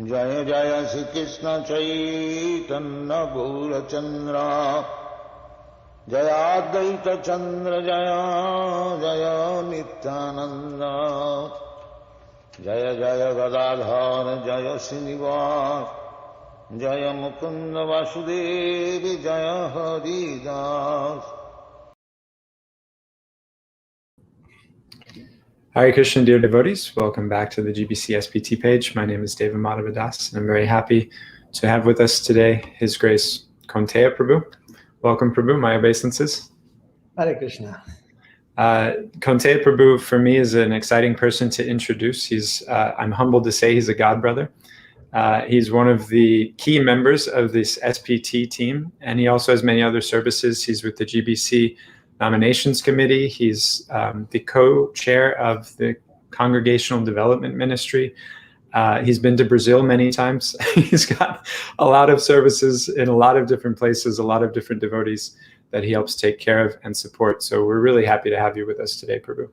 Jaya Jaya Śrī Krishna Caitanya Candra Jaya Advaita Chandra Jaya Jaya Nityananda Jaya Jaya Gadadhara Jaya Srinivas Jaya Mukunda Vasudevi Jaya Haridas. Hare Krishna, dear devotees. Welcome back to the GBC SPT page. My name is Deva Madhavadas, and I'm very happy to have with us today His Grace Kaunteya Prabhu. Welcome, Prabhu. My obeisances. Hare Krishna. Kaunteya Prabhu, for me, is an exciting person to introduce. I'm humbled to say he's a godbrother. He's one of the key members of this SPT team, and he also has many other services. He's with the GBC Nominations Committee. He's the co-chair of the Congregational Development Ministry. He's been to Brazil many times. He's got a lot of services in a lot of different places, a lot of different devotees that he helps take care of and support. So we're really happy to have you with us today, Prabhu.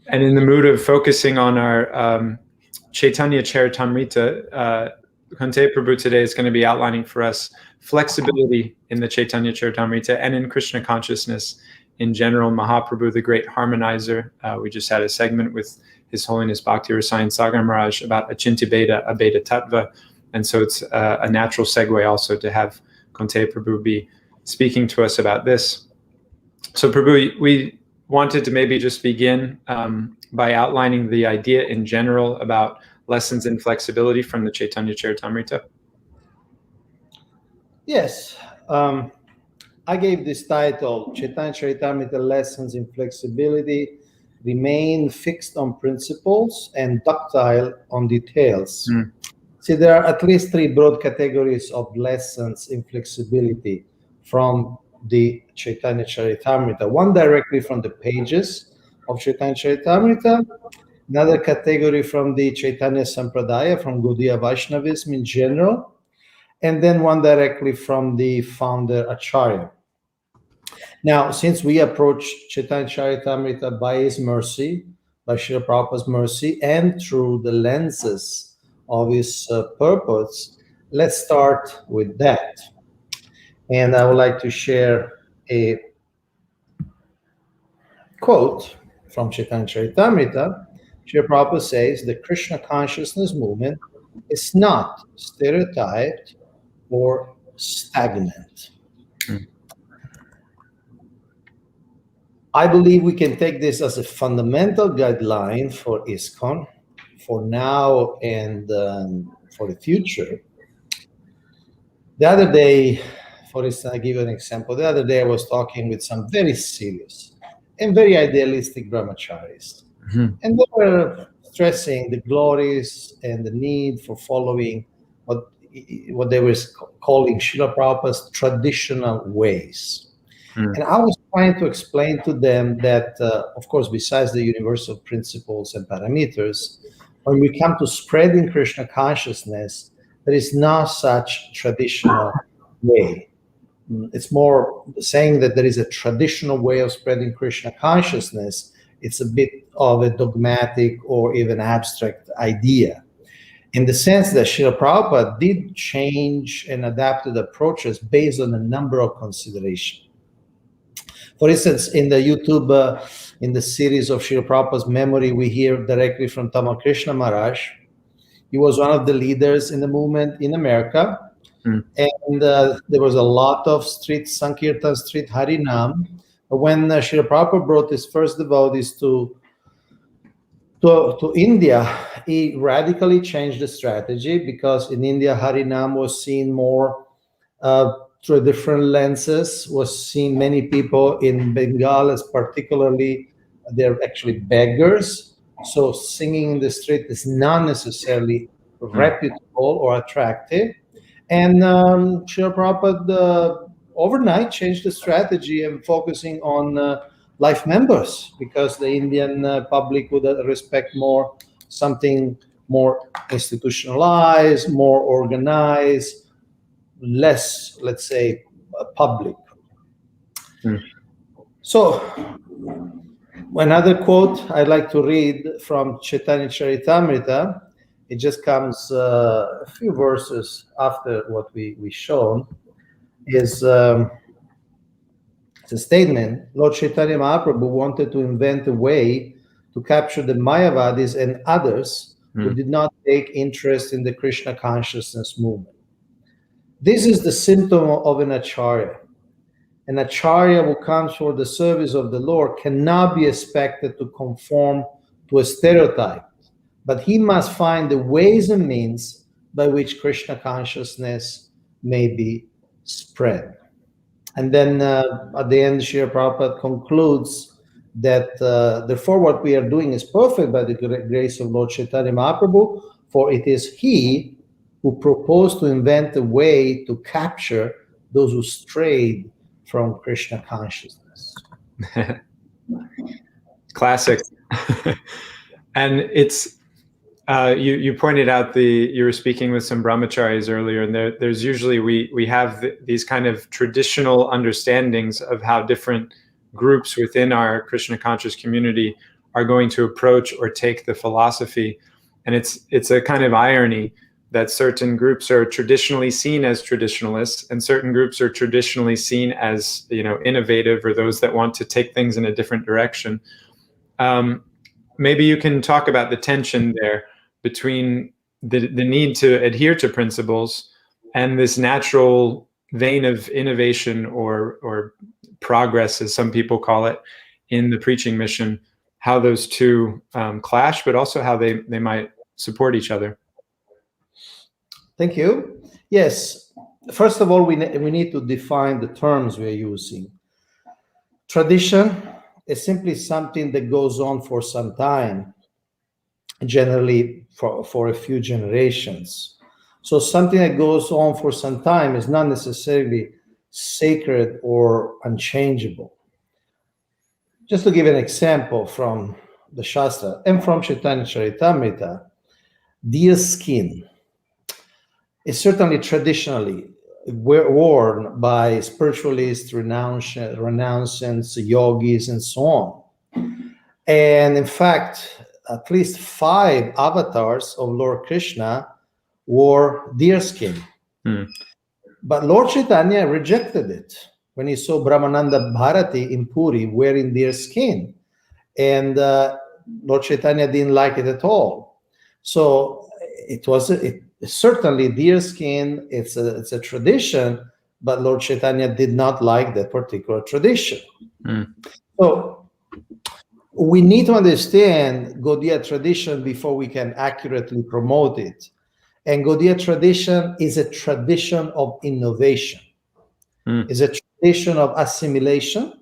And in the mood of focusing on our Caitanya-caritāmṛta, Kaunteya Prabhu today is going to be outlining for us flexibility in the Caitanya-caritāmṛta and in Krishna consciousness in general. Mahaprabhu, the great harmonizer. We just had a segment with His Holiness Bhakti Rasayan Sagar Maharaj about Achintya Bheda, Abheda Tattva. And so it's a natural segue also to have Kaunteya Prabhu be speaking to us about this. So Prabhu, we wanted to maybe just begin by outlining the idea in general about lessons in flexibility from the Caitanya-caritāmṛta. Yes, I gave this title, Caitanya-caritāmṛta Lessons in Flexibility, Remain Fixed on Principles and Ductile on Details. See, there are at least three broad categories of lessons in flexibility from the Caitanya-caritāmṛta. One directly from the pages of Caitanya-caritāmṛta, another category from the Chaitanya Sampradaya, from Gaudiya Vaishnavism in general, and then one directly from the founder Acharya. Now, since we approach Caitanya-caritāmṛta by his mercy, by Srila Prabhupada's mercy, and through the lenses of his purpose, let's start with that. And I would like to share a quote from Caitanya-caritāmṛta. Srila Prabhupada says, the Krishna consciousness movement is not stereotyped or stagnant. I believe we can take this as a fundamental guideline for ISKCON, for now and for the future. The other day, for instance, I give you an example. The other day I was talking with some very serious and very idealistic brahmacharis. And they were stressing the glories and the need for following what they were calling Srila Prabhupada's traditional ways. And I was trying to explain to them that, of course, besides the universal principles and parameters, when we come to spreading Krishna consciousness, there is no such traditional way. It's more saying that there is a traditional way of spreading Krishna consciousness. It's a bit of a dogmatic or even abstract idea, in the sense that Srila Prabhupada did change and adapted approaches based on a number of considerations. For instance, in the YouTube, in the series of Srila Prabhupada's memory, we hear directly from Tamal Krishna Maharaj. He was one of the leaders in the movement in America. And there was a lot of street Sankirtan, street Harinam. But when Srila Prabhupada brought his first devotees to India, he radically changed the strategy, because in India, Harinam was seen more through different lenses, was seen many people in Bengal as particularly, they're actually beggars. So singing in the street is not necessarily reputable or attractive. And Srila Prabhupada overnight changed the strategy and focusing on life members, because the Indian public would respect more something more institutionalized, more organized, less, let's say, public. So another quote I'd like to read from Caitanya-caritāmṛta It just comes a few verses after what we shown. Is it's a statement. Lord Chaitanya Mahaprabhu wanted to invent a way to capture the Mayavadis and others who did not take interest in the Krishna consciousness movement. This is the symptom of an acharya. An acharya who comes for the service of the Lord cannot be expected to conform to a stereotype, but he must find the ways and means by which Krishna consciousness may be spread. And then at the end, Srila Prabhupada concludes that therefore what we are doing is perfect by the grace of Lord Chaitanya Mahaprabhu, for it is he who proposed to invent a way to capture those who strayed from Krishna consciousness. Classic. And it's you pointed out you were speaking with some brahmacharis earlier, and there's usually we have these kind of traditional understandings of how different groups within our Krishna conscious community are going to approach or take the philosophy, and it's a kind of irony that certain groups are traditionally seen as traditionalists, and certain groups are traditionally seen as innovative, or those that want to take things in a different direction. Maybe you can talk about the tension there between the need to adhere to principles and this natural vein of innovation or progress, as some people call it, in the preaching mission, how those two clash, but also how they might support each other. Thank you. Yes. First of all, we need to define the terms we are using. Tradition is simply something that goes on for some time, generally for a few generations. So something that goes on for some time is not necessarily sacred or unchangeable. Just to give an example from the Shastra and from Caitanya-caritāmṛta, deer skin is certainly traditionally worn by spiritualists, renouncants, yogis, and so on. And in fact, at least 5 avatars of Lord Krishna wore deer skin. But Lord Chaitanya rejected it when he saw Brahmananda Bharati in Puri wearing deer skin. And Lord Chaitanya didn't like it at all. So certainly deer skin, it's a tradition, but Lord Chaitanya did not like that particular tradition. So we need to understand Gaudiya tradition before we can accurately promote it. And Gaudiya tradition is a tradition of innovation. It's a tradition of assimilation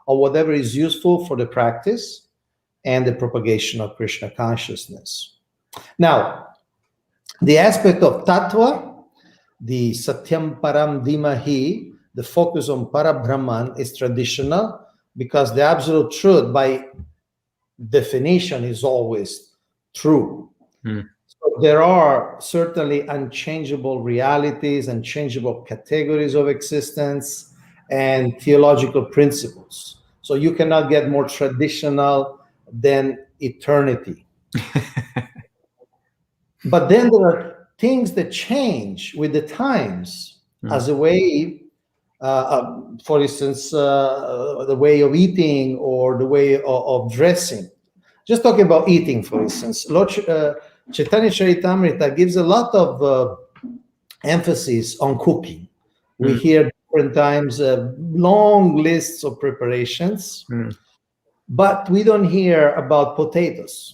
of whatever is useful for the practice and the propagation of Krishna consciousness. Now, the aspect of tattva, the satyam param dhimahi, the focus on Parabrahman, is traditional because the absolute truth by definition is always true. So there are certainly unchangeable realities, unchangeable categories of existence, and theological principles. So you cannot get more traditional than eternity. But then there are things that change with the times as a way, for instance, the way of eating or the way of dressing. Just talking about eating, for instance, Lord Caitanya-caritāmṛta gives a lot of emphasis on cooking. We hear different times long lists of preparations, but we don't hear about potatoes.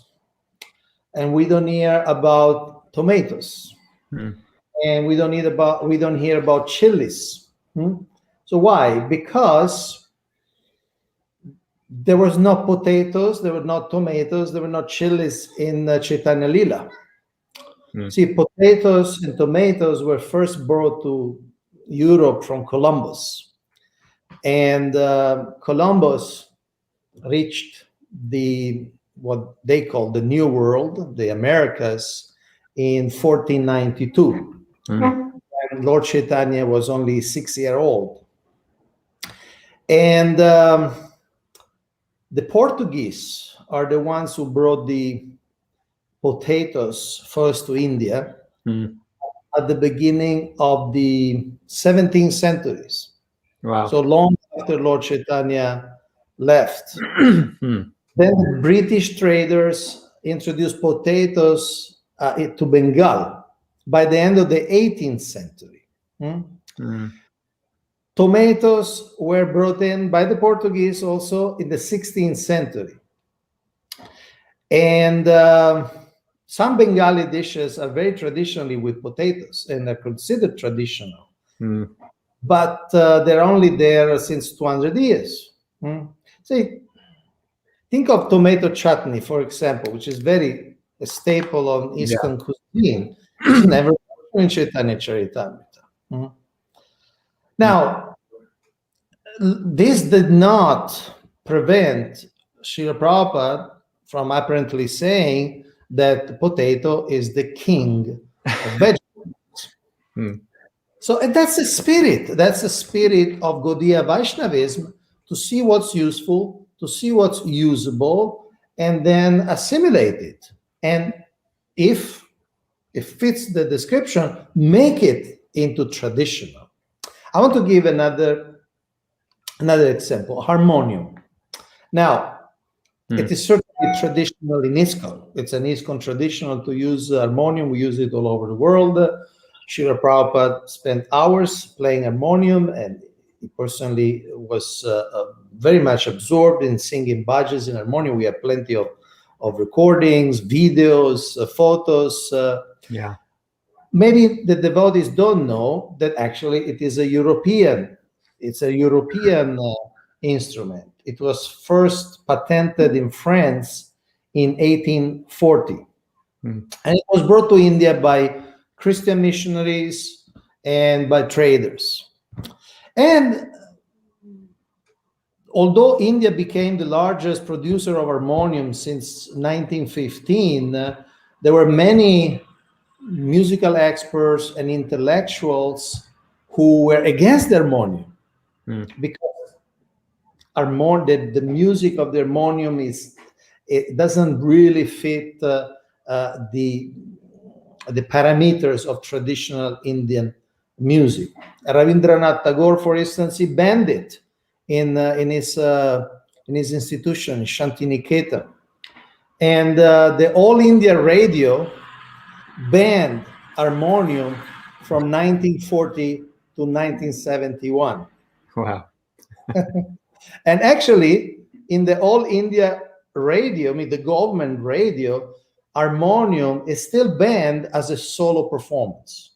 And we don't hear about tomatoes, and we don't hear about chilies. So why? Because there was no potatoes, there were no tomatoes, there were no chilies in Chaitanya Lila. See, potatoes and tomatoes were first brought to Europe from Columbus, and Columbus reached what they call the New World, the Americas, in 1492. And Lord Chaitanya was only 6 years old. And the Portuguese are the ones who brought the potatoes first to India at the beginning of the 17th centuries. Wow. So long after Lord Chaitanya left. Then the British traders introduced potatoes to Bengal by the end of the 18th century. Tomatoes were brought in by the Portuguese also in the 16th century. And some Bengali dishes are very traditionally with potatoes and are considered traditional. But they're only there since 200 years. See, think of tomato chutney, for example, which is a staple of ISKCON cuisine. It's never in Caitanya-caritāmṛta. Now, this did not prevent Srila Prabhupada from apparently saying that the potato is the king of vegetables. So and that's the spirit. That's the spirit of Gaudiya Vaishnavism, to see what's useful, to see what's usable, and then assimilate it. And if it fits the description, make it into traditional. I want to give another example, harmonium. Now, it is certainly traditional in ISKCON. It's an ISKCON traditional to use harmonium. We use it all over the world. Srila Prabhupada spent hours playing harmonium, and he personally was very much absorbed in singing bhajas in harmonium. We have plenty of recordings, videos, photos. Maybe the devotees don't know that actually it is a European. It's a European instrument. It was first patented in France in 1840. And it was brought to India by Christian missionaries and by traders. And although India became the largest producer of harmonium since 1915, there were many musical experts and intellectuals who were against the harmonium, because the music of the harmonium it doesn't really fit the parameters of traditional Indian music. Rabindranath Tagore, for instance, he banned it in his institution, Shantiniketan. And the All India Radio banned harmonium from 1940 to 1971. Wow. And actually, in the All India Radio, the government radio, harmonium is still banned as a solo performance.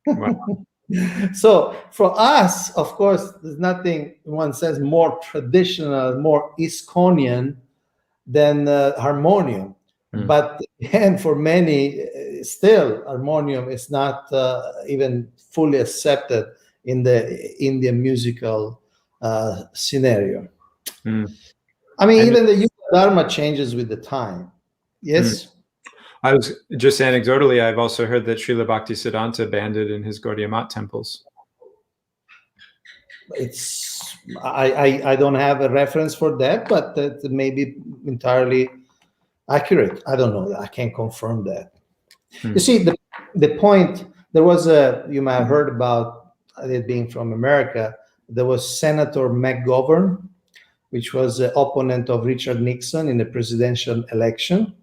Wow. So for us, of course, there's nothing, one says, more traditional, more ISKCONian than harmonium. But and for many, still harmonium is not even fully accepted in the Indian musical scenario. Even the Yuga Dharma changes with the time. Yes? I was just anecdotally, I've also heard that Srila Bhaktisiddhanta banned it in his Gaudiya Math temples. I don't have a reference for that, but that may be entirely accurate. I don't know. I can't confirm that. You see, the point, there was you might have heard about it being from America. There was Senator McGovern, which was the opponent of Richard Nixon in the presidential election.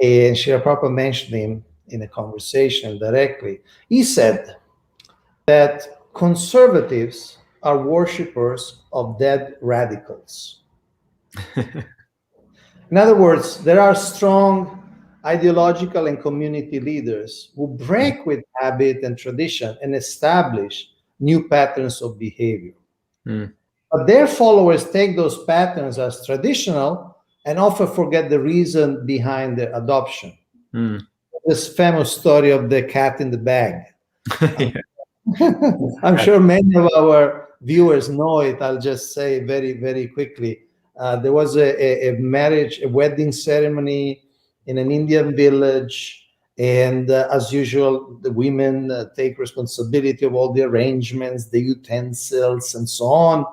And Srila Prabhupada mentioned him in a conversation directly. He said that conservatives are worshippers of dead radicals. In other words, there are strong ideological and community leaders who break with habit and tradition and establish new patterns of behavior. But their followers take those patterns as traditional and often forget the reason behind their adoption. This famous story of the cat in the bag. I'm sure many of our viewers know it. I'll just say very, very quickly. There was a wedding ceremony in an Indian village. And as usual, the women take responsibility of all the arrangements, the utensils, and so on.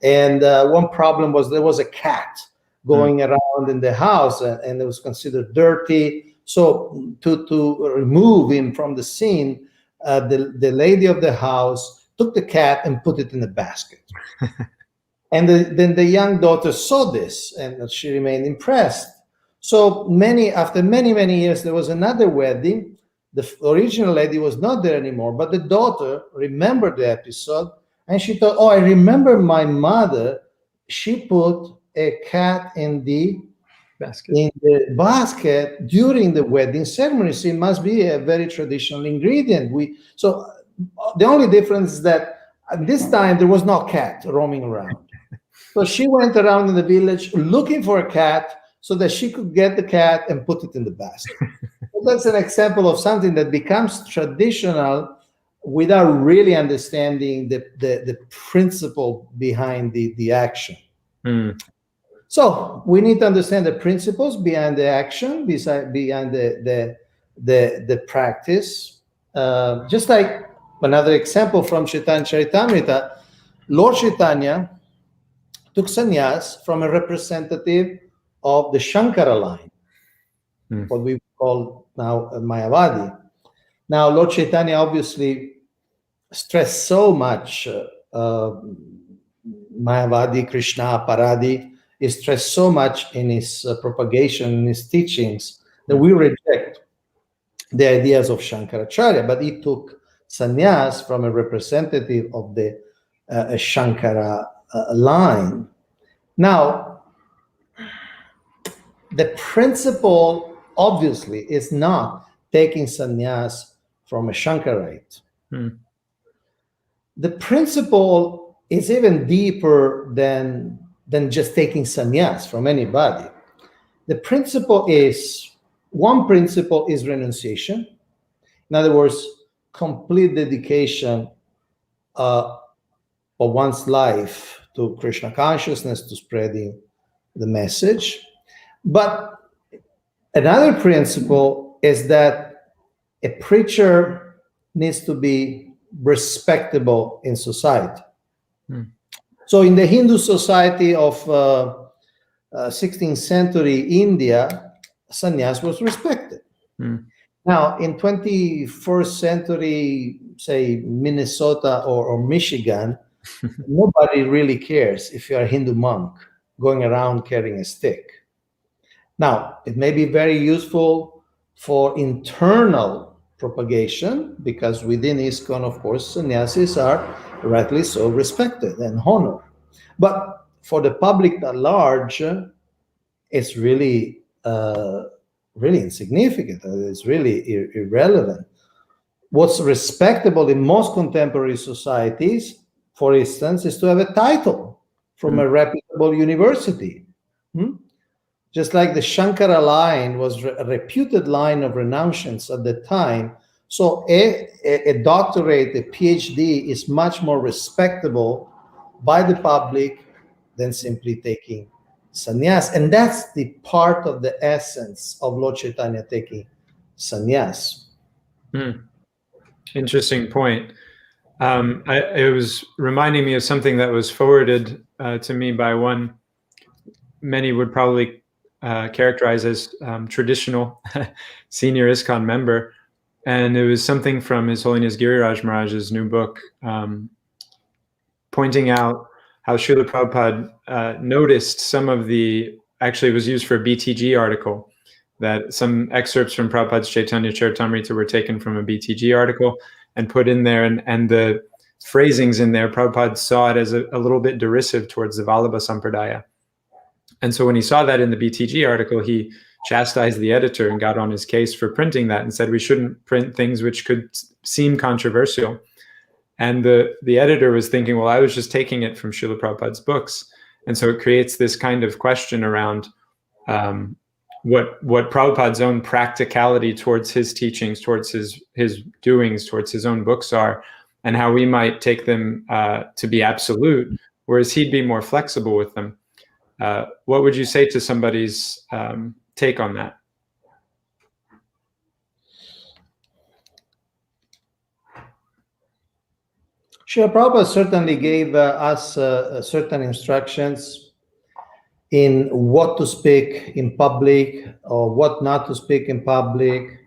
And one problem was there was a cat going around in the house, and it was considered dirty. So to remove him from the scene, the lady of the house took the cat and put it in a basket. And then the young daughter saw this, and she remained impressed. So after many years, there was another wedding. The original lady was not there anymore, but the daughter remembered the episode, and she thought, oh, I remember my mother. She put a cat in the basket during the wedding ceremony. So it must be a very traditional ingredient. So the only difference is that at this time there was no cat roaming around. So she went around in the village looking for a cat so that she could get the cat and put it in the basket. So that's an example of something that becomes traditional without really understanding the principle behind the action. So we need to understand the principles behind the action, behind the practice. Just like another example from Śrī Caitanya-caritāmṛta, Lord Chaitanya took sannyas from a representative of the Shankara line, what we call now Mayavadi. Now, Lord Chaitanya obviously stressed so much Mayavadi, Krishna, Paradi. He stressed so much in his propagation, in his teachings, that we reject the ideas of Shankaracharya, but he took sannyas from a representative of the Shankara line. Now, the principle, obviously, is not taking sannyas from a Shankarite. The principle is even deeper than just taking sannyas from anybody. The principle is, one principle is renunciation. In other words, complete dedication of one's life to Krishna consciousness, to spreading the message. But another principle is that a preacher needs to be respectable in society. So in the Hindu society of 16th century India, sannyas was respected. Now, in 21st century, say, Minnesota or Michigan, nobody really cares if you're a Hindu monk going around carrying a stick. Now, it may be very useful for internal propagation, because within ISKCON, of course, sannyasis are rightly so respected and honored. But for the public at large, it's really, really insignificant. It's really irrelevant. What's respectable in most contemporary societies, for instance, is to have a title from a reputable university. Just like the Shankara line was a reputed line of renouncements at the time, so a doctorate, a PhD is much more respectable by the public than simply taking sannyas. And that's the part of the essence of Lord Chaitanya taking sannyas. Interesting point. It was reminding me of something that was forwarded to me by one many would probably characterize as traditional senior ISKCON member. And it was something from His Holiness Giriraj Maharaj's new book, pointing out how Srila Prabhupada noticed some of the, actually it was used for a BTG article, that some excerpts from Prabhupada's Caitanya-caritāmṛta were taken from a BTG article and put in there, and the phrasings in there, Prabhupada saw it as a little bit derisive towards the Vallabha Sampradaya. And so when he saw that in the BTG article, he chastised the editor and got on his case for printing that and said we shouldn't print things which could seem controversial. And the editor was thinking, well, I was just taking it from Srila Prabhupada's books. And so it creates this kind of question around what Prabhupada's own practicality towards his teachings, towards his doings, towards his own books are, and how we might take them to be absolute, whereas he'd be more flexible with them. What would you say to somebody's take on that? Srila Prabhupada certainly gave us certain instructions. in what to speak in public or what not to speak in public.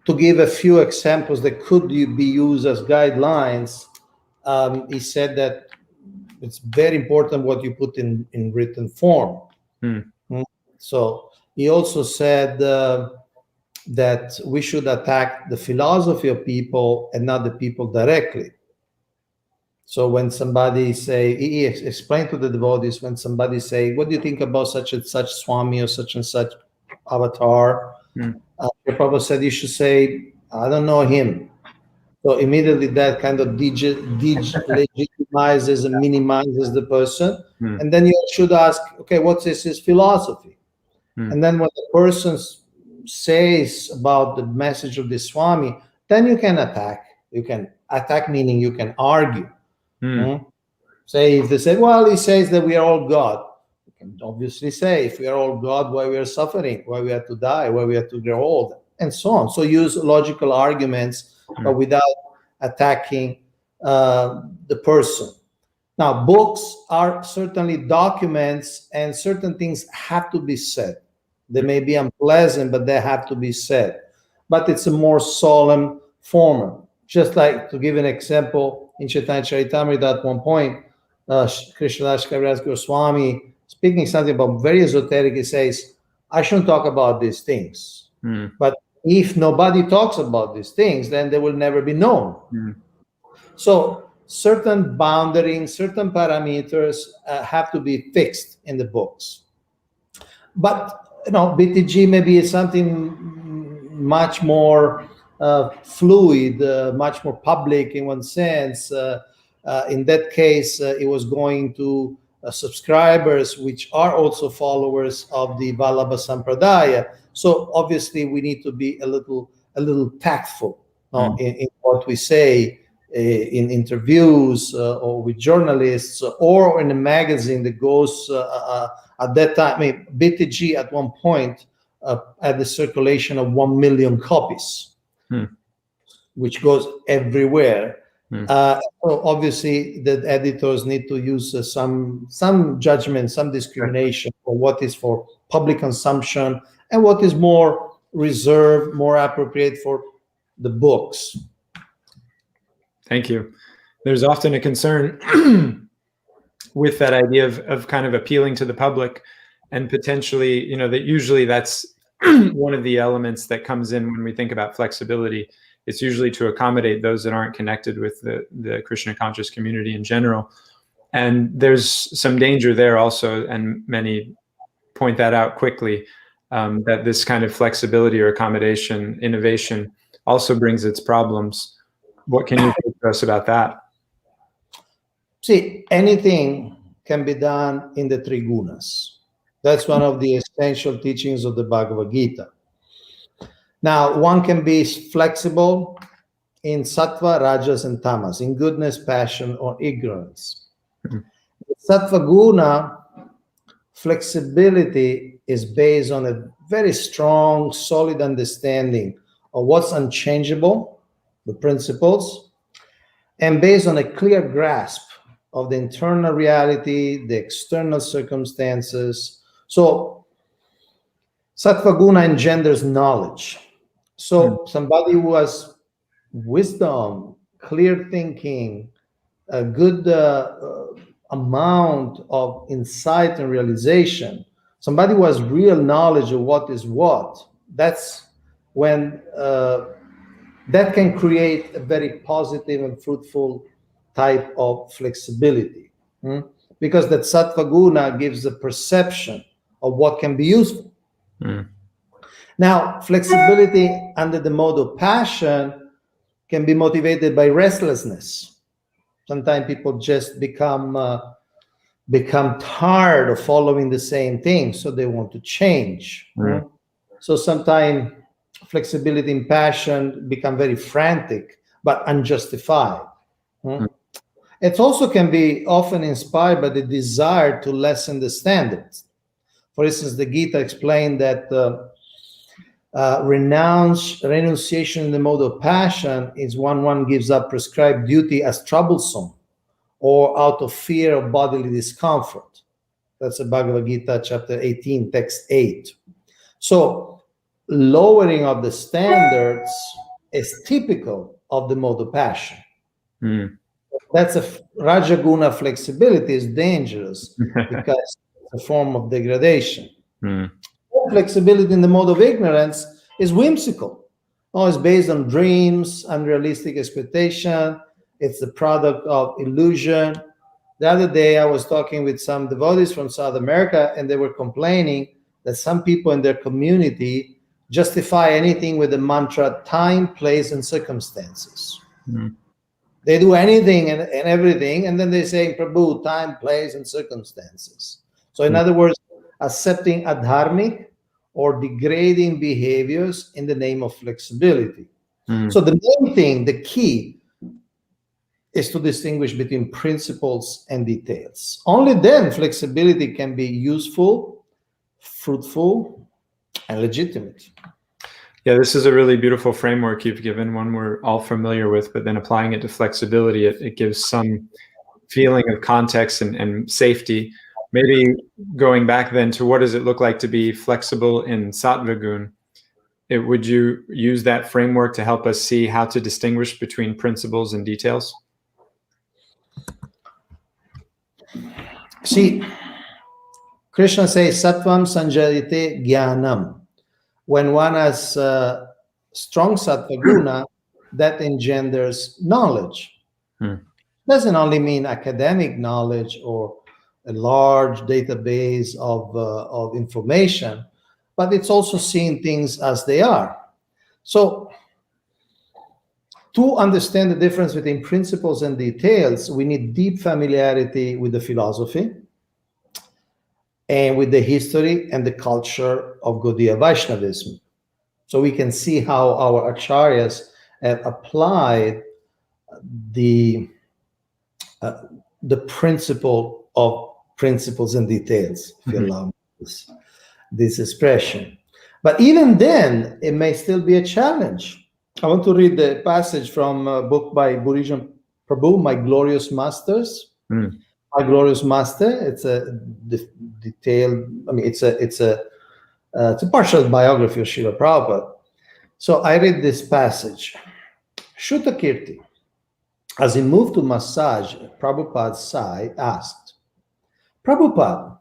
To give a few examples that could be used as guidelines, he said that it's very important what you put in written form. So he also said that we should attack the philosophy of people and not the people directly. So when somebody say, he explained to the devotees, when somebody say, what do you think about such and such Swami or such and such avatar? The Prabhupada said, you should say, I don't know him. So immediately that kind of legitimizes and minimizes the person. And then you should ask, okay, what is his philosophy? And then when the person says about the message of the Swami, then you can attack. You can attack, meaning you can argue. Say, if they say, well, he says that we are all God. You can obviously say, if we are all God, why we are suffering, why we have to die, why we have to grow old, and so on. So use logical arguments, but without attacking the person. Now, books are certainly documents, and certain things have to be said. They may be unpleasant, but they have to be said. But it's a more solemn form. Just like, to give an example, in Caitanya-caritāmṛta at one point, Krishnadas Kaviraj Goswami, speaking something about very esoteric, he says, I shouldn't talk about these things. But if nobody talks about these things, then they will never be known. So certain boundaries, certain parameters have to be fixed in the books. But BTG maybe is something much more fluid, much more public in one sense. In that case, it was going to subscribers, which are also followers of the Vallabha Sampradaya. So obviously, we need to be a little tactful in what we say in interviews or with journalists or in a magazine that goes at that time. I mean, BTG at one point had the circulation of 1 million copies, which goes everywhere. So obviously, the editors need to use some judgment, some discrimination for what is for public consumption and what is more reserved, more appropriate for the books. Thank you. There's often a concern with that idea of kind of appealing to the public, and potentially, that usually that's one of the elements that comes in when we think about flexibility. It's usually to accommodate those that aren't connected with the Krishna conscious community in general. And there's some danger there also, and many point that out quickly, that this kind of flexibility or accommodation, innovation also brings its problems. What can you say to us about that? See, anything can be done in the three gunas. That's one of the essential teachings of the Bhagavad Gita. Now, one can be flexible in sattva, rajas, and tamas, in goodness, passion, or ignorance. The sattva guna, flexibility is based on a very strong, solid understanding of what's unchangeable, the principles, and based on a clear grasp of the internal reality, the external circumstances. So, sattva guna engenders knowledge. So somebody who has wisdom, clear thinking, a good amount of insight and realization, somebody who has real knowledge of what is what, that's when that can create a very positive and fruitful type of flexibility. Because that sattva guna gives a perception of what can be useful. Now, flexibility under the mode of passion can be motivated by restlessness. Sometimes people just become tired of following the same thing, so they want to change. So sometimes flexibility and passion become very frantic, but unjustified. It also can be often inspired by the desire to lessen the standards. For instance, the Gita explained that renunciation in the mode of passion is one gives up prescribed duty as troublesome or out of fear of bodily discomfort. That's the Bhagavad Gita, chapter 18, text 8. So lowering of the standards is typical of the mode of passion. That's Rajaguna flexibility is dangerous because it's a form of degradation. Flexibility in the mode of ignorance is whimsical. Oh, it's based on dreams, unrealistic expectation. It's the product of illusion. The other day, I was talking with some devotees from South America, and they were complaining that some people in their community justify anything with the mantra time, place, and circumstances. They do anything and everything, and then they say, Prabhu, time, place, and circumstances. So in other words, accepting adharmic or degrading behaviors in the name of flexibility. So the main thing, the key, is to distinguish between principles and details. Only then flexibility can be useful, fruitful, and legitimate. Yeah, this is a really beautiful framework you've given, one we're all familiar with, but then applying it to flexibility, it gives some feeling of context and safety. Maybe going back then to what does it look like to be flexible in Sattva Gun? Would you use that framework to help us see how to distinguish between principles and details? See, Krishna says, Sattvam sanjayate jnanam. When one has strong sattva guna, that engenders knowledge. Doesn't only mean academic knowledge or a large database of information, but it's also seeing things as they are. So to understand the difference between principles and details, we need deep familiarity with the philosophy and with the history and the culture of Gaudiya Vaishnavism. So we can see how our acharyas have applied the principle of principles and details, if you allow me this expression. But even then, it may still be a challenge. I want to read the passage from a book by Burijan Prabhu, My Glorious Masters. My Glorious Master. It's a detailed. I mean, it's a partial biography of Srila Prabhupada. So I read this passage. Shrutakirti, as he moved to massage Prabhupada's side, asked, Prabhupada,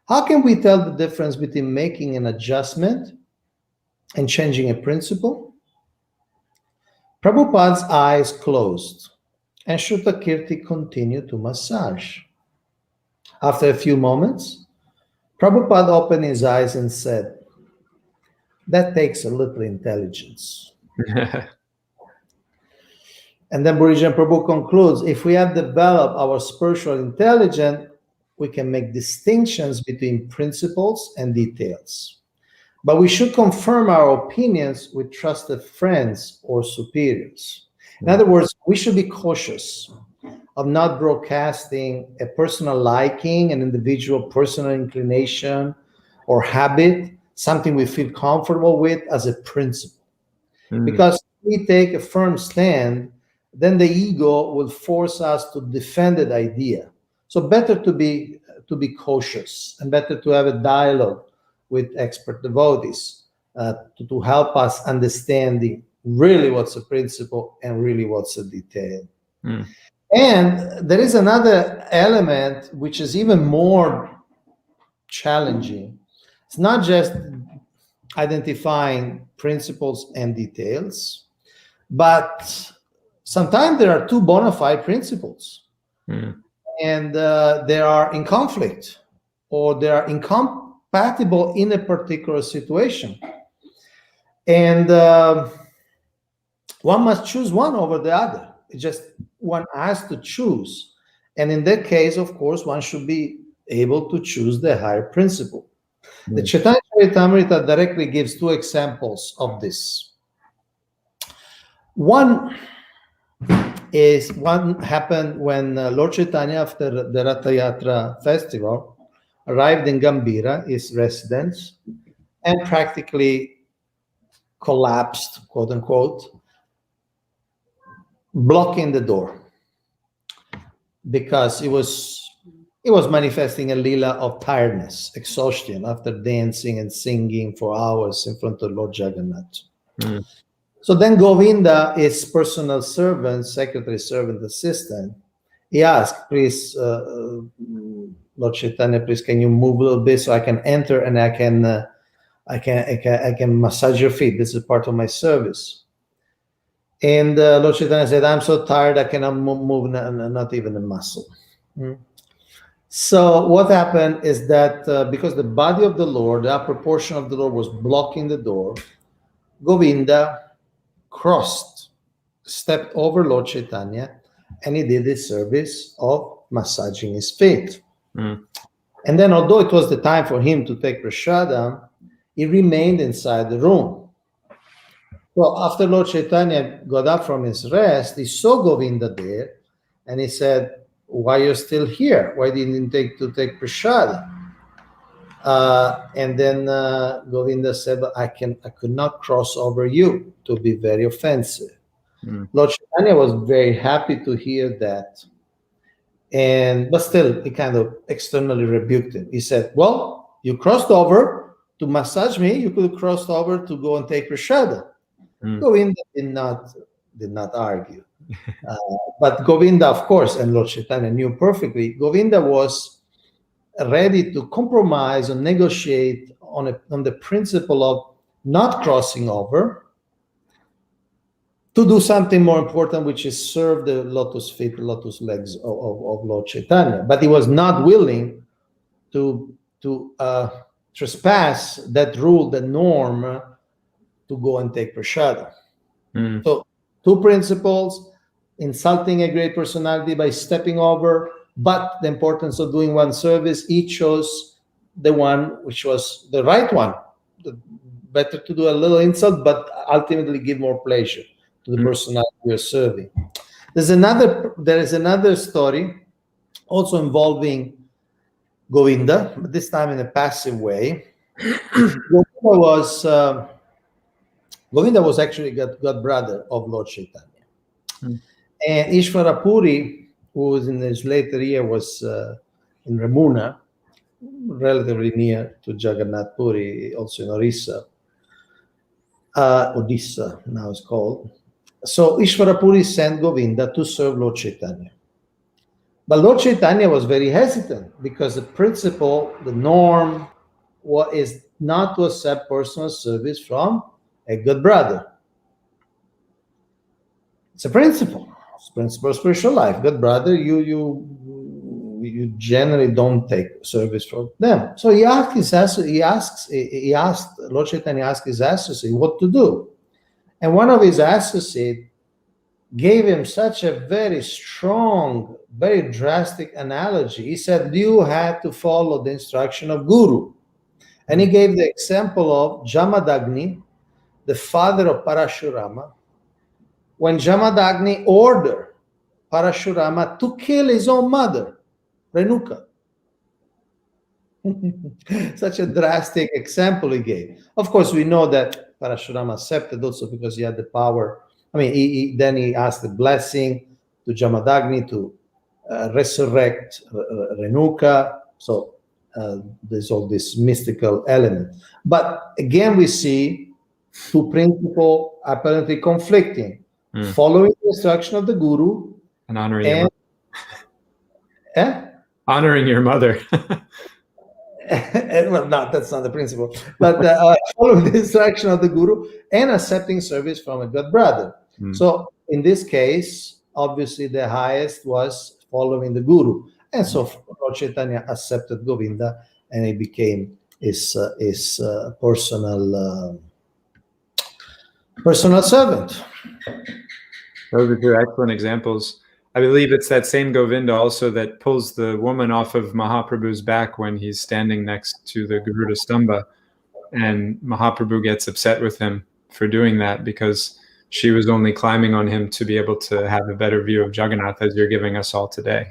how can we tell the difference between making an adjustment and changing a principle? Prabhupada's eyes closed, and Shrutakirti continued to massage. After a few moments, Prabhupada opened his eyes and said, that takes a little intelligence. And then Burijan Prabhu concludes, if we have developed our spiritual intelligence, we can make distinctions between principles and details. But we should confirm our opinions with trusted friends or superiors. In other words, we should be cautious of not broadcasting a personal liking, an individual personal inclination or habit, something we feel comfortable with as a principle. Because if we take a firm stand, then the ego will force us to defend that idea. So better to be cautious and better to have a dialogue with expert devotees to help us understanding really what's a principle and really what's a detail. And there is another element which is even more challenging. It's not just identifying principles and details, but sometimes there are two bona fide principles. And they are in conflict or they are incompatible in a particular situation. And one must choose one over the other. It's just one has to choose. And in that case, of course, one should be able to choose the higher principle. The Caitanya-caritāmṛta directly gives two examples of this. One happened when Lord Chaitanya, after the Ratha Yatra festival, arrived in Gambhira, his residence, and practically collapsed, quote unquote, blocking the door because he was he was manifesting a lila of tiredness, exhaustion after dancing and singing for hours in front of Lord Jagannath. Mm. So then Govinda, his personal servant, secretary, servant, assistant, he asked, please, Lord Chaitanya, please, can you move a little bit so I can enter and I can massage your feet. This is part of my service. And Lord Chaitanya said, I'm so tired, I cannot move not even a muscle. Mm. So what happened is that because the body of the Lord, the upper portion of the Lord was blocking the door, Govinda stepped over Lord Chaitanya, and he did his service of massaging his feet. Mm. And then, although it was the time for him to take prasadam, he remained inside the room. Well, after Lord Chaitanya got up from his rest, he saw Govinda there, and he said, why are you still here? Why didn't you take prasadam? And then Govinda said, I could not cross over you, to be very offensive. Mm. Lord Chaitanya was very happy to hear that. But still, he kind of externally rebuked him. He said, well, you crossed over to massage me, you could have crossed over to go and take prasadam. Mm. Govinda did not argue. But Govinda, of course, and Lord Chaitanya knew perfectly, Govinda was ready to compromise and negotiate on the principle of not crossing over to do something more important, which is serve the lotus feet, the lotus legs of Lord Chaitanya. But he was not willing to trespass that rule, the norm, to go and take prasadam. Mm. So two principles: insulting a great personality by stepping over, but the importance of doing one service. He chose the one which was the right one. Better to do a little insult, but ultimately give more pleasure to the personality you're serving. There is another story also involving Govinda, but this time in a passive way. Govinda was actually god brother of Lord Chaitanya. And Ishvara Puri, who was in his later year was in Ramuna, relatively near to Jagannath Puri, also in Orissa. Odisha now it's called. So Ishvara Puri sent Govinda to serve Lord Chaitanya. But Lord Chaitanya was very hesitant because the principle, the norm, is not to accept personal service from a good brother. It's a principle. It's a principle of spiritual life. Good brother, you generally don't take service from them. So he asked Lord Chaitanya asked his associate what to do. And one of his associates gave him such a very strong, very drastic analogy. He said, you had to follow the instruction of Guru. And he gave the example of Jamadagni, the father of Parashurama, when Jamadagni ordered Parashurama to kill his own mother, Renuka. Such a drastic example he gave. Of course, we know that Parashurama accepted also because he had the power. I mean, then he asked the blessing to Jamadagni to resurrect Renuka. So there's all this mystical element. But again, we see two principles apparently conflicting. Following the instruction of the Guru and honoring your mother. Honoring your mother. Well, no, that's not the principle. But following the instruction of the Guru and accepting service from a good brother. So in this case, obviously the highest was following the Guru. And so Lord Chaitanya accepted Govinda and he became his personal servant. Those are two excellent examples. I believe it's that same Govinda also that pulls the woman off of Mahaprabhu's back when he's standing next to the Garuda Stamba. And Mahaprabhu gets upset with him for doing that because she was only climbing on him to be able to have a better view of Jagannath as you're giving us all today.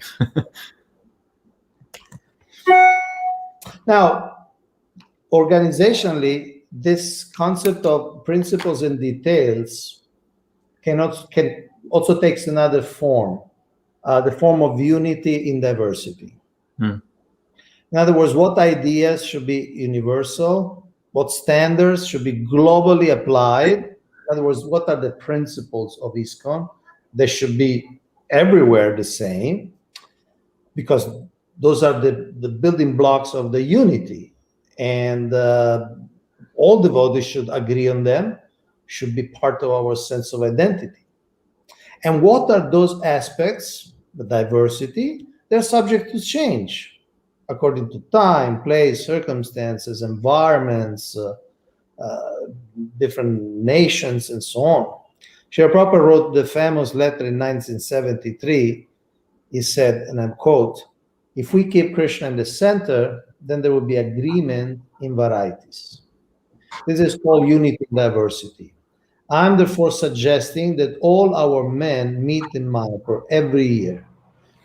Now, organizationally, this concept of principles and details can also takes another form, the form of unity in diversity. In other words, what ideas should be universal? What standards should be globally applied? In other words, what are the principles of ISKCON? They should be everywhere the same, because those are the building blocks of the unity. And all devotees should agree on them, should be part of our sense of identity. And what are those aspects? The diversity, they're subject to change according to time, place, circumstances, environments, different nations, and so on. Śrīla Prabhupada wrote the famous letter in 1973. He said, and I'm quote, "If we keep Krishna in the center, then there will be agreement in varieties." This is called unity in diversity. I'm therefore suggesting that all our men meet in Mayapur every year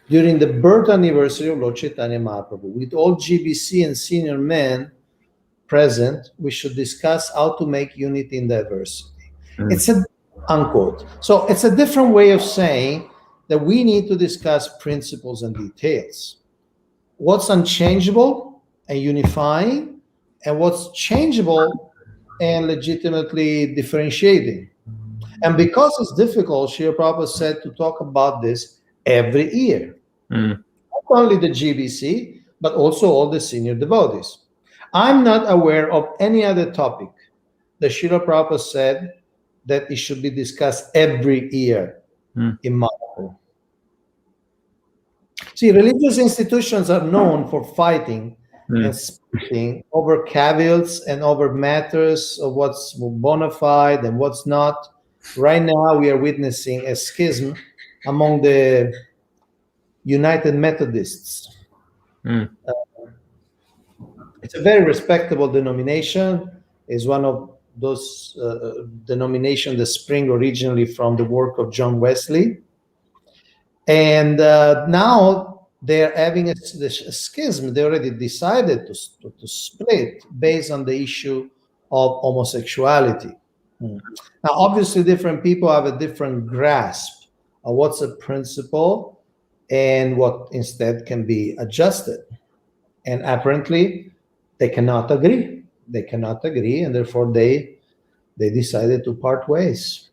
during the birth anniversary of Lord Chaitanya Mahaprabhu. With all GBC and senior men present, we should discuss how to make unity in diversity. It's a unquote. So it's a different way of saying that we need to discuss principles and details. What's unchangeable and unifying, and what's changeable and legitimately differentiating. And because it's difficult, Śrīla Prabhupada said to talk about this every year. Not only the GBC, but also all the senior devotees. I'm not aware of any other topic that Śrīla Prabhupada said that it should be discussed every year in Mayapur. See, religious institutions are known for fighting and splitting over caveats and over matters of what's bona fide and what's not. Right now, we are witnessing a schism among the United Methodists. It's a very respectable denomination. It's one of those denominations that spring originally from the work of John Wesley. And now they're having a schism. They already decided to split based on the issue of homosexuality. Now, obviously, different people have a different grasp of what's a principle and what instead can be adjusted. And apparently, they cannot agree. They cannot agree, and therefore they decided to part ways.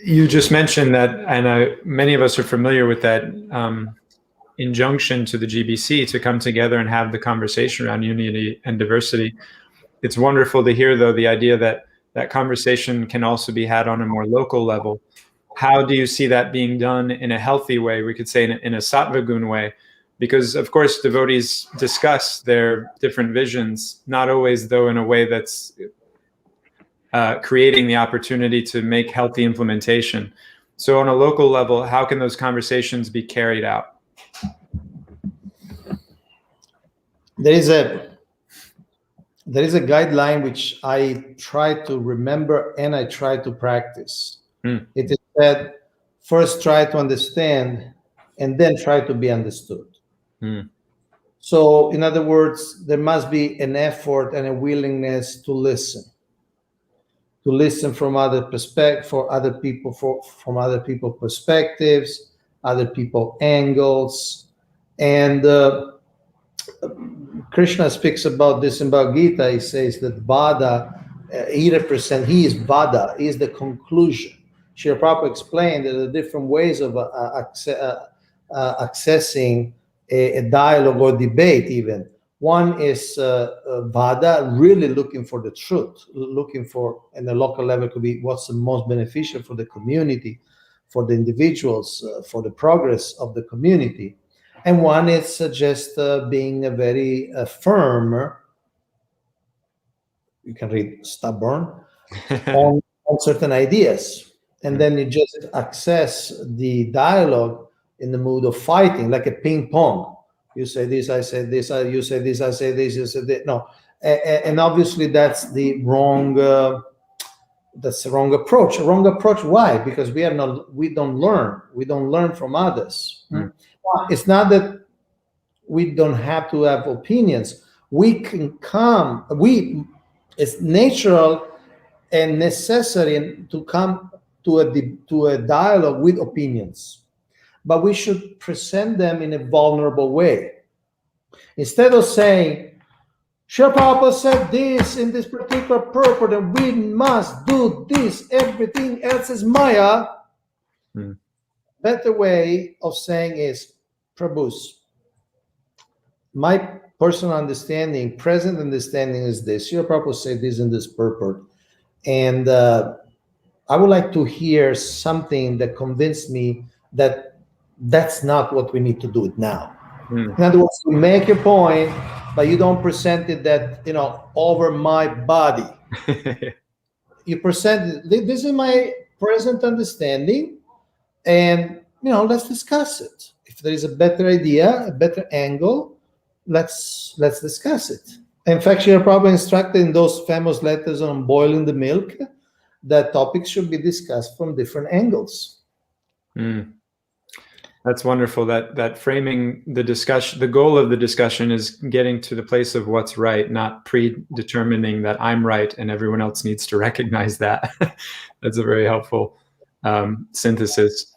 You just mentioned that, and many of us are familiar with that injunction to the GBC to come together and have the conversation around unity and diversity. It's wonderful to hear, though, the idea that that conversation can also be had on a more local level. How do you see that being done in a healthy way? We could say in a sattva gun way, because of course devotees discuss their different visions, not always though in a way that's creating the opportunity to make healthy implementation. So on a local level, how can those conversations be carried out? There is a guideline which I try to remember and I try to practice. It is said, first try to understand and then try to be understood. So in other words, there must be an effort and a willingness to listen from other from other people perspectives, other people angles. And Krishna speaks about this in Bhagavad Gita. He says that Vada, he is Vada, he is the conclusion. Śrīla Prabhupada explained that there are different ways of accessing a dialogue or debate even. One is Vada, really looking for the truth, looking for, and the local level could be what's the most beneficial for the community, for the individuals, for the progress of the community. And one is just being a very firm, you can read stubborn, on certain ideas. And then you just access the dialogue in the mood of fighting, like a ping pong. You say this, I say this, you say this, I say this, you say this. No, and obviously that's the wrong. That's the wrong approach. A wrong approach. Why? Because we don't learn. We don't learn from others. It's not that we don't have to have opinions. We can come. It's natural and necessary to come to a dialogue with opinions. but we should present them in a vulnerable way. Instead of saying, Srila Prabhupada said this in this particular purport, and we must do this, everything else is Maya. Better way of saying is, Prabhus, my personal understanding, present understanding is this. Srila Prabhupada said this in this purport. And I would like to hear something that convinced me that that's not what we need to do it now. In other words, you make your point, but you don't present it that, over my body. You present it, this is my present understanding, and, let's discuss it. If there is a better idea, a better angle, let's discuss it. In fact, Srila Prabhupada instructed in those famous letters on boiling the milk that topics should be discussed from different angles. That's wonderful. That framing the discussion, the goal of the discussion is getting to the place of what's right, not predetermining that I'm right and everyone else needs to recognize that. That's a very helpful synthesis.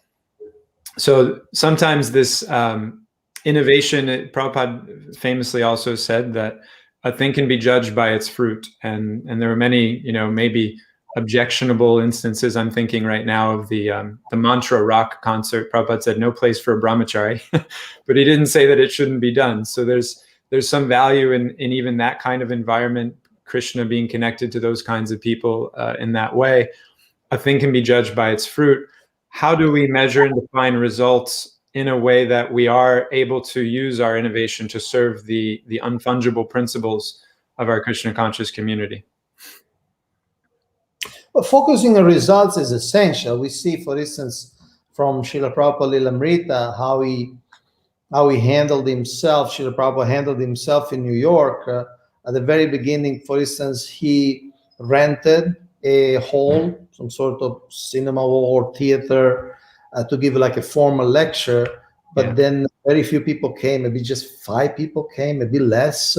So sometimes this innovation, Prabhupada famously also said that a thing can be judged by its fruit. And there are many, maybe objectionable instances. I'm thinking right now of the mantra rock concert. Prabhupada said no place for a brahmachari, but he didn't say that it shouldn't be done. So there's some value in even that kind of environment, Krishna being connected to those kinds of people in that way. A thing can be judged by its fruit. How do we measure and define results in a way that we are able to use our innovation to serve the unfungible principles of our Krishna conscious community? But focusing on results is essential. We see, for instance, from Srila Prabhupada Lilamrita, how he handled himself. Srila Prabhupada handled himself in New York. At the very beginning, for instance, he rented a hall, some sort of cinema or theater, to give like a formal lecture. But then very few people came, maybe just 5 people came, maybe less.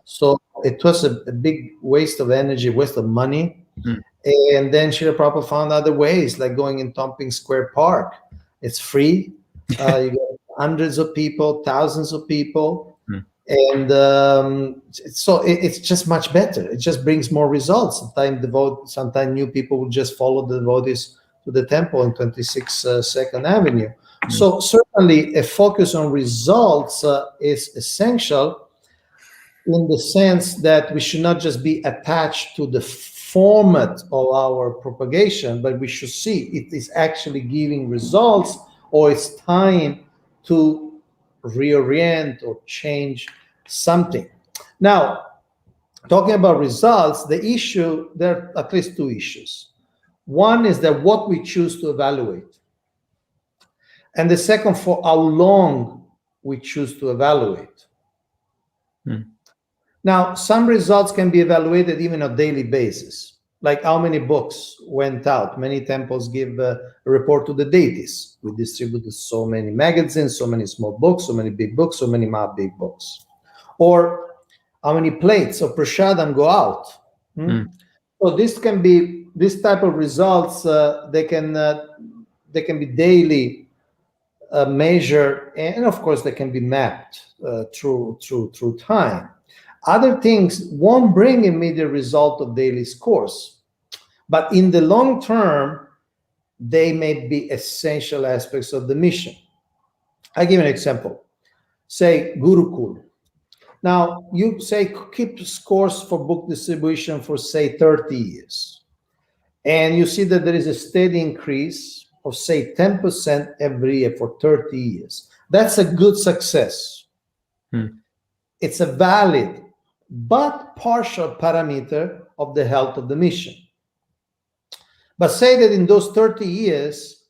So it was a big waste of energy, waste of money. And then Srila Prabhupada found other ways, like going in Tomping Square Park. It's free. You get hundreds of people, thousands of people. And so it's just much better. It just brings more results. Sometimes new people will just follow the devotees to the temple in 26 Second Avenue. So certainly a focus on results is essential, in the sense that we should not just be attached to the format of our propagation, but we should see it is actually giving results, or it's time to reorient or change something. Now, talking about results, there are at least 2 issues. One is that what we choose to evaluate, and the second, for how long we choose to evaluate. Now, some results can be evaluated even on a daily basis, like how many books went out. Many temples give a report to the deities. We distributed so many magazines, so many small books, so many big books, so many not big books. Or how many plates of prasadam go out. So this type of results, they can be daily measured, and of course they can be mapped through time. Other things won't bring immediate result of daily scores, but in the long term, they may be essential aspects of the mission. I give an example. Say Gurukul. Now, you say keep scores for book distribution for, say, 30 years. And you see that there is a steady increase of, say, 10% every year for 30 years. That's a good success. It's a valid but partial parameter of the health of the mission. But say that in those 30 years,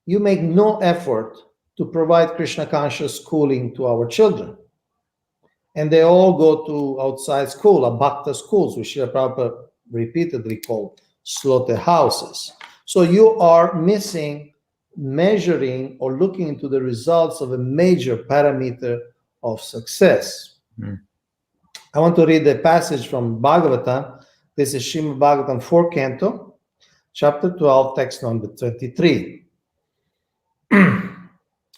you make no effort to provide Krishna conscious schooling to our children. And they all go to outside school, Bhakta schools, which Srila Prabhupada repeatedly called slaughterhouses. So you are missing measuring or looking into the results of a major parameter of success. I want to read a passage from Bhagavatam. This is Srimad Bhagavatam 4th Canto, chapter 12, text number 23.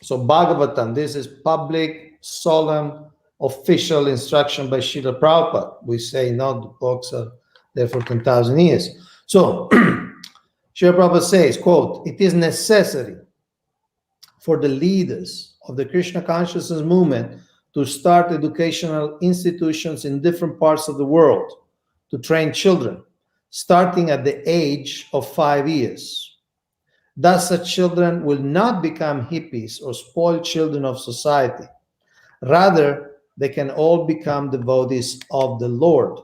So Bhagavatam, this is public, solemn, official instruction by Srila Prabhupada. We say, no, the books are there for 10,000 years. So Srila Prabhupada says, quote, "It is necessary for the leaders of the Krishna consciousness movement to start educational institutions in different parts of the world to train children, starting at the age of 5 years. Thus, such children will not become hippies or spoiled children of society. Rather, they can all become devotees of the Lord.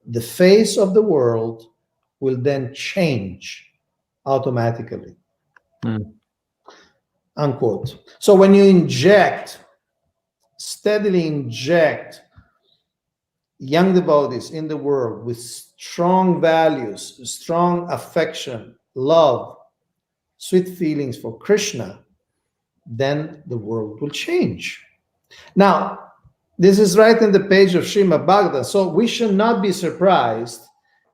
The face of the world will then change automatically." Unquote. So when you steadily inject young devotees in the world with strong values, strong affection, love, sweet feelings for Krishna, then the world will change. Now, this is right in the page of Srimad Bhagavatam, so we should not be surprised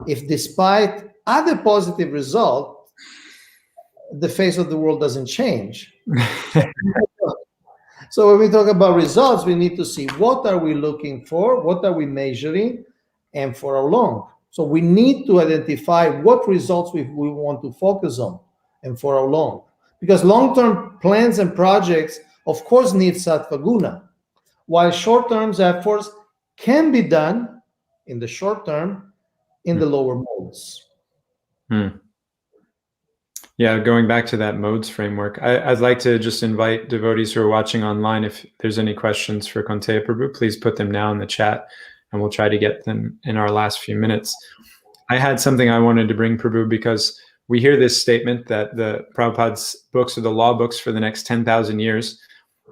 if, despite other positive results, the face of the world doesn't change. So when we talk about results, we need to see what are we looking for, what are we measuring, and for how long. So we need to identify what results we want to focus on and for how long. Because long-term plans and projects, of course, need sattva guna, while short-term efforts can be done in the short term in the lower modes. Yeah, going back to that modes framework, I'd like to just invite devotees who are watching online, if there's any questions for Kaunteya Prabhu, please put them now in the chat, and we'll try to get them in our last few minutes. I had something I wanted to bring, Prabhu, because we hear this statement that the Prabhupada's books are the law books for the next 10,000 years.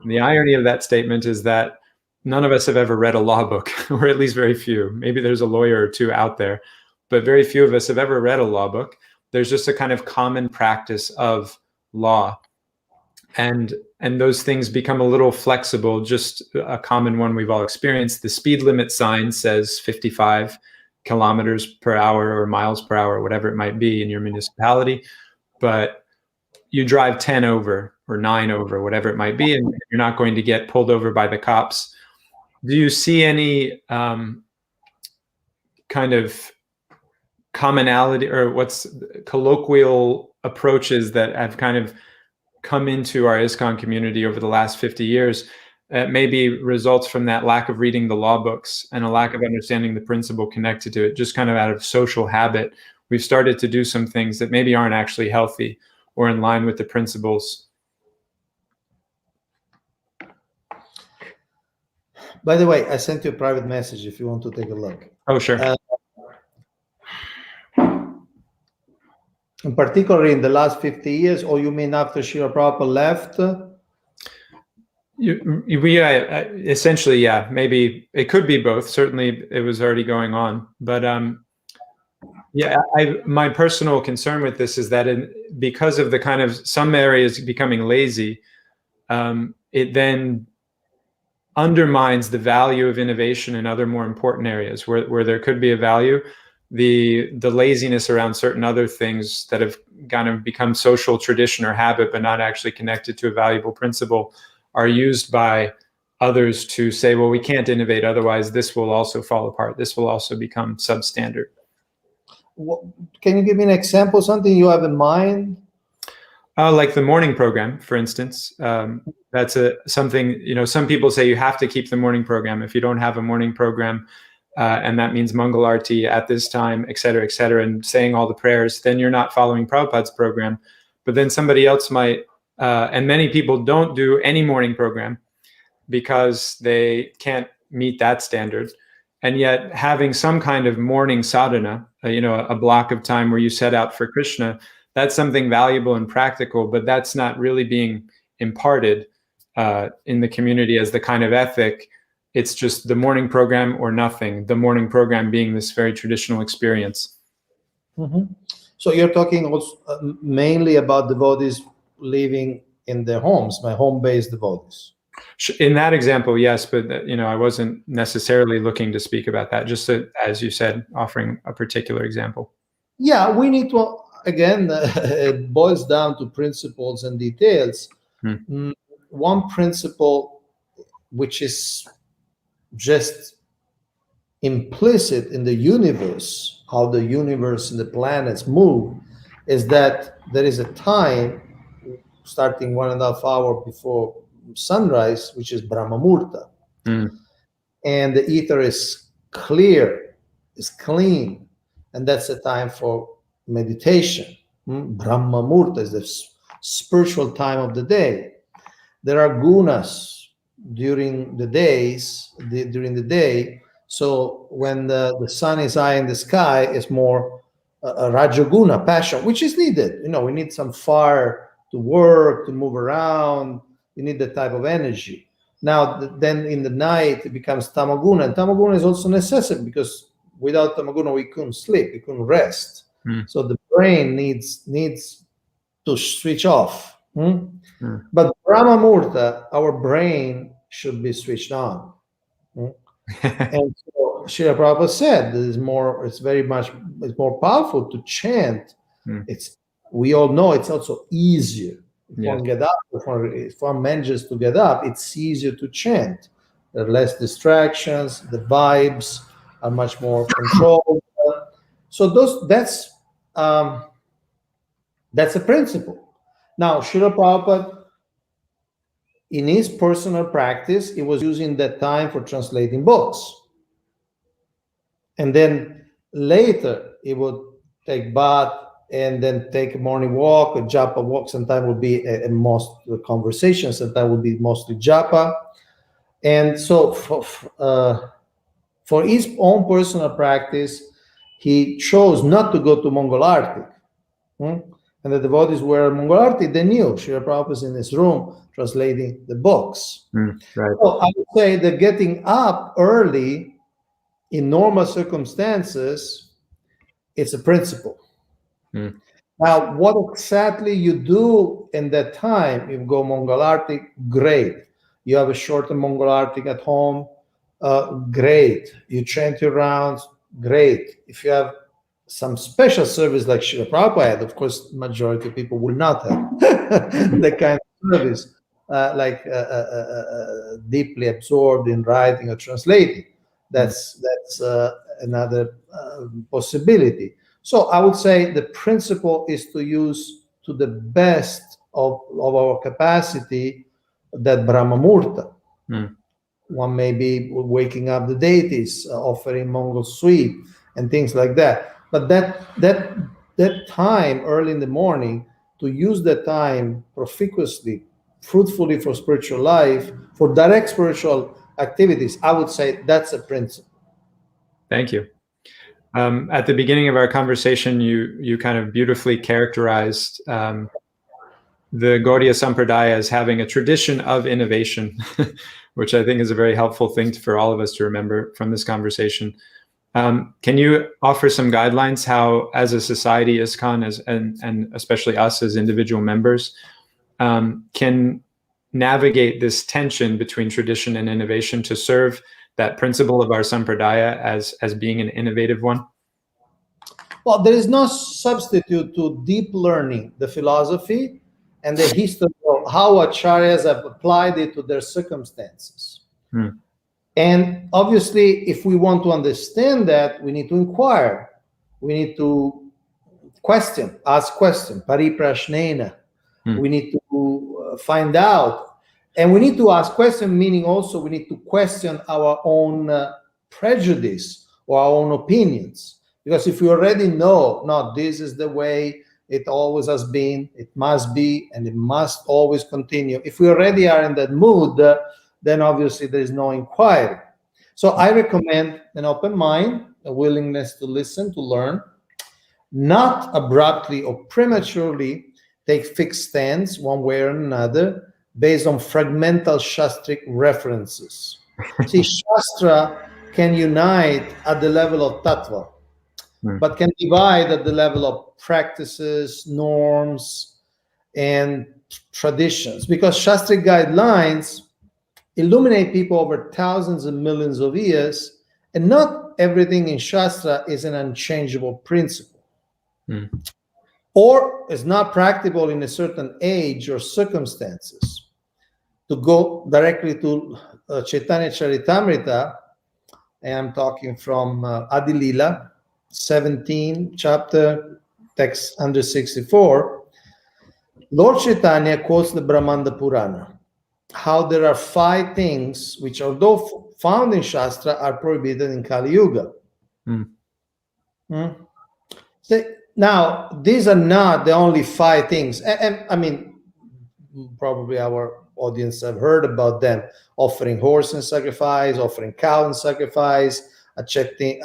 And the irony of that statement is that none of us have ever read a law book, or at least very few. Maybe there's a lawyer or two out there, but very few of us have ever read a law book. There's just a kind of common practice of law. And those things become a little flexible. Just a common one we've all experienced. The speed limit sign says 55 kilometers per hour or miles per hour, whatever it might be in your municipality. But you drive 10 over or 9 over, whatever it might be, and you're not going to get pulled over by the cops. Do you see any kind of commonality, or what's colloquial approaches that have kind of come into our ISKCON community over the last 50 years that maybe results from that lack of reading the law books and a lack of understanding the principle connected to it? Just kind of out of social habit, we've started to do some things that maybe aren't actually healthy or in line with the principles. By the way, I sent you a private message if you want to take a look. Oh, sure. In particular, in the last 50 years, or you mean after Srila Prabhupada left? Essentially, yeah. Maybe it could be both. Certainly, it was already going on. But yeah, my personal concern with this is that because of the kind of some areas becoming lazy, it then undermines the value of innovation in other more important areas where there could be a value. The laziness around certain other things that have kind of become social tradition or habit, but not actually connected to a valuable principle, are used by others to say, well, we can't innovate, otherwise this will also fall apart. This will also become substandard. Can you give me an example, something you have in mind? Like the morning program, for instance. That's something, some people say you have to keep the morning program. If you don't have a morning program, and that means Mangal Arti at this time, et cetera, and saying all the prayers, then you're not following Prabhupada's program. But then somebody else might, and many people don't do any morning program because they can't meet that standard. And yet having some kind of morning sadhana, a block of time where you set out for Krishna, that's something valuable and practical, but that's not really being imparted in the community as the kind of ethic. It's just the morning program or nothing, the morning program being this very traditional experience. Mm-hmm. So you're talking also, mainly about devotees living in their homes, my home-based devotees. In that example, yes, but I wasn't necessarily looking to speak about that, just as you said, offering a particular example. Yeah, we need to, again, it boils down to principles and details. One principle which is just implicit in the universe, how the universe and the planets move, is that there is a time starting 1.5 hours before sunrise, which is Brahma Murta. And the ether is clear, is clean, and that's the time for meditation. Brahma Murta is the spiritual time of the day. There are gunas during the day. So when the sun is high in the sky, it's more a Rajaguna, passion, which is needed. We need some fire to work, to move around. You need that type of energy. Now, then in the night, it becomes Tamaguna. And Tamaguna is also necessary because without Tamaguna, we couldn't sleep, we couldn't rest. So the brain needs to switch off. But Brahma Murta, our brain should be switched on. And so Srila Prabhupada said it's more powerful to chant. We all know it's also easier. If one manages to get up, it's easier to chant. There are less distractions, the vibes are much more controlled. So that's a principle. Now, Srila Prabhupada, in his personal practice, he was using that time for translating books. And then later, he would take bath and then take a morning walk, a japa walk. Sometimes would be a most conversation, sometimes would be mostly japa. And so for his own personal practice, he chose not to go to Mongol Arctic. And the devotees were Mongol Arctic, they knew Srila Prabhupada was in his room translating the books. Right. So I would say that getting up early in normal circumstances, it's a principle. Now, what exactly you do in that time, if you go Mongol Arctic, great. You have a shorter Mongol Arctic at home, great. You chant your rounds, great. If you have some special service like Srila Prabhupada had, of course, majority of people will not have that kind of service, deeply absorbed in writing or translating. That's another possibility. So I would say the principle is to use to the best of our capacity that Brahma Murta. One may be waking up the deities, offering Mongol sweet and things like that. But that time early in the morning, to use that time proficuously, fruitfully for spiritual life, for direct spiritual activities, I would say that's a principle. Thank you. At the beginning of our conversation, you kind of beautifully characterized the Gaudiya Sampradaya as having a tradition of innovation, which I think is a very helpful thing for all of us to remember from this conversation. Can you offer some guidelines how, as a society, ISKCON, and especially us as individual members, can navigate this tension between tradition and innovation to serve that principle of our Sampradaya as being an innovative one? Well, there is no substitute to deep learning the philosophy and the history of how acharyas have applied it to their circumstances. And obviously, if we want to understand that, we need to inquire. We need to ask questions, pariprashnena. We need to find out. And we need to ask questions, meaning also we need to question our own prejudice or our own opinions. Because if we already know, no, this is the way it always has been, it must be, and it must always continue. If we already are in that mood, then obviously there is no inquiry. So I recommend an open mind, a willingness to listen, to learn, not abruptly or prematurely take fixed stands one way or another based on fragmental Shastric references. See, Shastra can unite at the level of tattva, but can divide at the level of practices, norms, and traditions. Because Shastric guidelines illuminate people over thousands and millions of years, and not everything in Shastra is an unchangeable principle. or is not practicable in a certain age or circumstances, to go directly to Caitanya-caritāmṛta, and I'm talking from Adi Lila, 17 chapter, text 164, Lord Chaitanya quotes the Brahmanda Purana, how there are 5 things which, although found in Shastra, are prohibited in Kali Yuga. So, now, these are not the only 5 things. And I mean, probably our audience have heard about them: offering horse in sacrifice, offering cow in sacrifice, accepting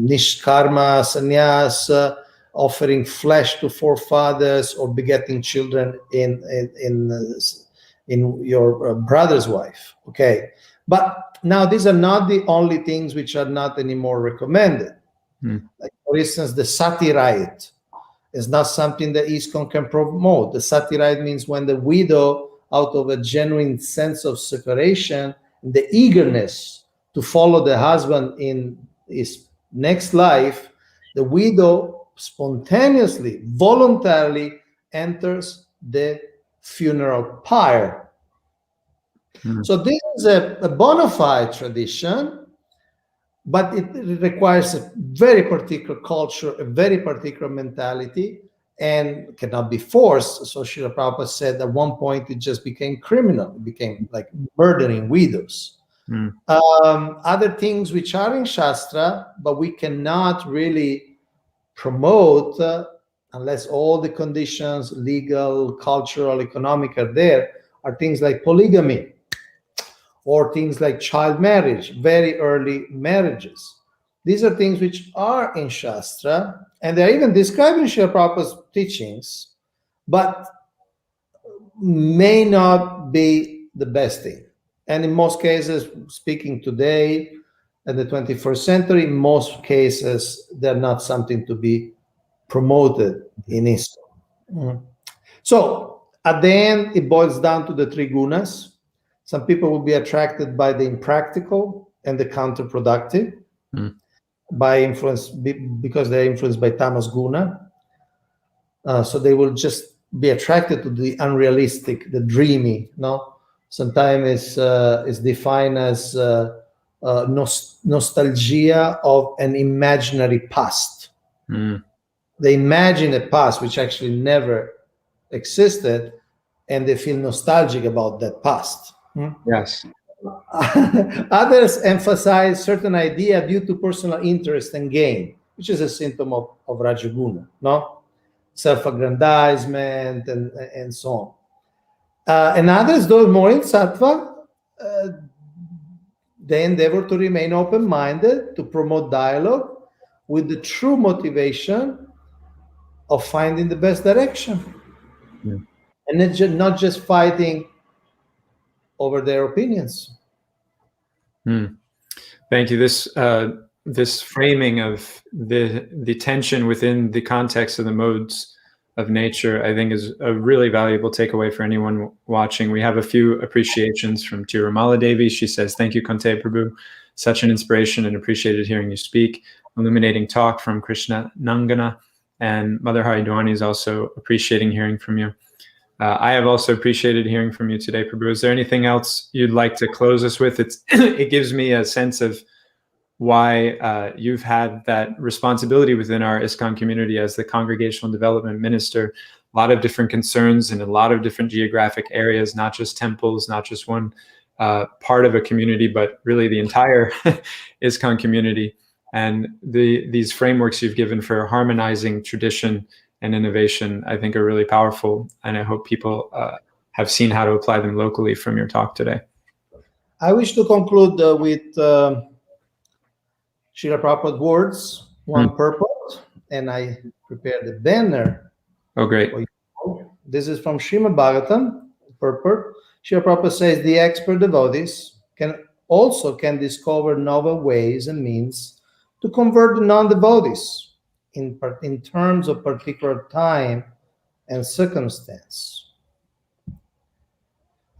nishkarma sannyas, offering flesh to forefathers, or begetting children in your brother's wife. Okay, but now these are not the only things which are not anymore recommended. Like, for instance, the sati right is not something that ISKCON can promote. The sati right means when the widow, out of a genuine sense of separation, the eagerness to follow the husband in his next life, the widow spontaneously, voluntarily enters the funeral pyre. So this is a bona fide tradition, but it requires a very particular culture, a very particular mentality, and cannot be forced. So Srila Prabhupada said at one point it just became criminal. It became like murdering widows. Other things which are in Shastra, but we cannot really promote unless all the conditions, legal, cultural, economic, are there, are things like polygamy, or things like child marriage, very early marriages. These are things which are in Shastra, and they're even described in Srila Prabhupada's teachings, but may not be the best thing. And in most cases, speaking today, in the 21st century, in most cases, they're not something to be promoted in ISKCON. So, at the end, it boils down to the 3 gunas. Some people will be attracted by the impractical and the counterproductive, by influence, because they're influenced by tamas guna. So they will just be attracted to the unrealistic, the dreamy. No, sometimes it's defined as nostalgia of an imaginary past. They imagine a past which actually never existed, and they feel nostalgic about that past. Yes. Others emphasize certain idea due to personal interest and gain, which is a symptom of Rajaguna, no? Self-aggrandizement and so on. And others, those more in Sattva, they endeavor to remain open-minded, to promote dialogue with the true motivation of finding the best direction. And not just fighting over their opinions. Thank you. This framing of the tension within the context of the modes of nature, I think, is a really valuable takeaway for anyone watching. We have a few appreciations from Tirumala Devi. She says, "Thank you, Kaunteya Prabhu. Such an inspiration, and appreciated hearing you speak. Illuminating talk from Krishna Nangana." And Mother Haridwani is also appreciating hearing from you. I have also appreciated hearing from you today, Prabhu. Is there anything else you'd like to close us with? It gives me a sense of why you've had that responsibility within our ISKCON community as the congregational development minister. A lot of different concerns in a lot of different geographic areas, not just temples, not just one part of a community, but really the entire ISKCON community. And these frameworks you've given for harmonizing tradition and innovation, I think, are really powerful. And I hope people have seen how to apply them locally from your talk today. I wish to conclude with Srila Prabhupada's words, one purport, and I prepared a banner. Oh, great. This is from Srimad Bhagavatam, purport. Srila Prabhupada says, the expert devotees can discover novel ways and means to convert the non-devotees in terms of particular time and circumstance.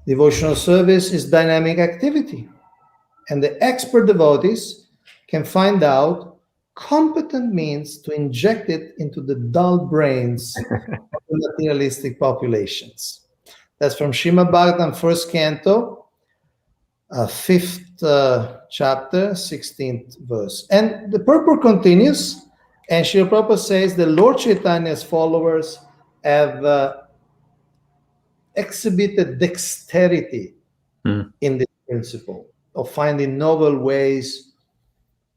Devotional service is dynamic activity, and the expert devotees can find out competent means to inject it into the dull brains of the materialistic populations. That's from Srimad Bhagavatam, 1st canto, 5th chapter, 16th verse. And the purport continues, and Srila Prabhupada says the Lord Chaitanya's followers have exhibited dexterity in this principle of finding novel ways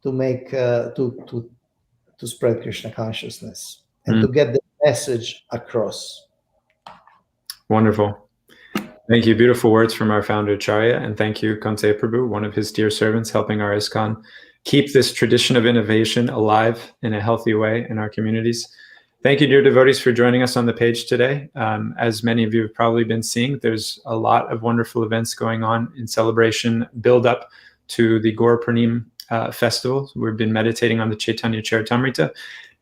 to make to spread Krishna consciousness and to get the message across. Wonderful. Thank you. Beautiful words from our founder Acharya, and thank you, Kaunteya Prabhu, one of his dear servants, helping our ISKCON keep this tradition of innovation alive in a healthy way in our communities. Thank you, dear devotees, for joining us on the page today. As many of you have probably been seeing, there's a lot of wonderful events going on in celebration, build up to the Gaur Purnim festival. We've been meditating on the Caitanya-caritāmṛta,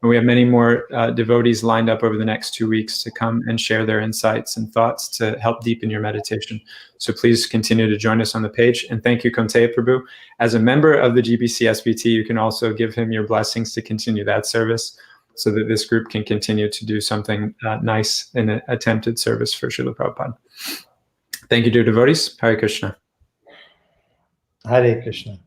and we have many more devotees lined up over the next 2 weeks to come and share their insights and thoughts to help deepen your meditation. So please continue to join us on the page. And thank you, Kaunteya Prabhu. As a member of the GBC SBT, you can also give him your blessings to continue that service, so that this group can continue to do something nice in an attempted service for Srila Prabhupada. Thank you, dear devotees. Hare Krishna. Hare Krishna.